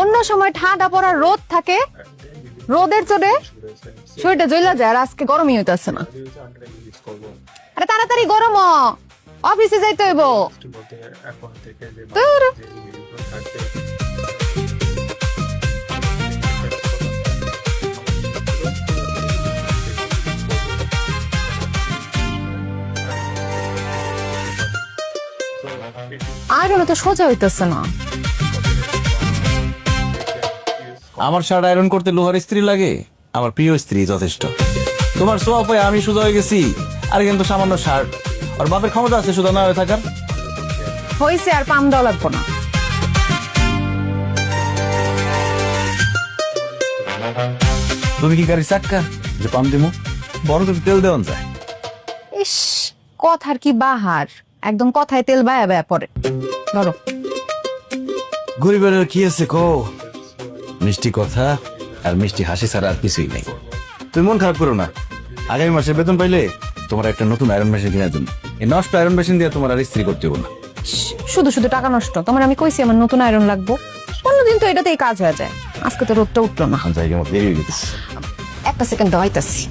অন্য সময় ঠান্ডা পড়া রোদ থাকে, রোদের চোটে শরীরটা জ্বলা যায়, আর আজকে গরমই হইতেছে না। আরে তাড়াতাড়ি গরম হ, অফিসে যাইতে হইব। তোর আয়রন তো সোজা হইতেছে না। আমার শার্ট আয়রন করতে লোহার স্ত্রী লাগে? আমার প্রিয় স্ত্রী যথেষ্ট। তোমার সোয়া পায়ে আমি সোজা হয়ে গেছি, আর কিন্তু সামান্য শার্ট। আর বাপের ক্ষমতা আছে সোজা না হয়ে থাকার। হইছে, আর পাম দেওয়া লাগবো না। তুমি কি গাড়ি চাক্কা যে পাম দিমু? বড় তো তেল দেওয়ান যায়। ইস, কথার কি বাহার, একদম কথায় তেল বায়া বায়া পড়ে। ধরো। গরিবের কি আছে কো? মিষ্টি কথা আর মিষ্টি হাসি ছাড়া আর কিছুই নেই। তুমি মন খারাপ করো না, আগামী মাসে বেতন পাইলে তোমার একটা নতুন আয়রন মেশিন কিনে দেব। এই নষ্ট আয়রন মেশিন দিয়ে তোমার আর ইস্ত্রি করতে হবে না। শুধু শুধু টাকা নষ্ট। তোমার আমি কইছি আমার নতুন আয়রন লাগবো, অন্যদিন তো এটাতেই কাজ হয়ে যায়। আজকে তো রোদটা উঠলো না। জায়গা মতো দেরি হয়ে গেছে। একটা সেকেন্ড দাঁড়াইতাছি।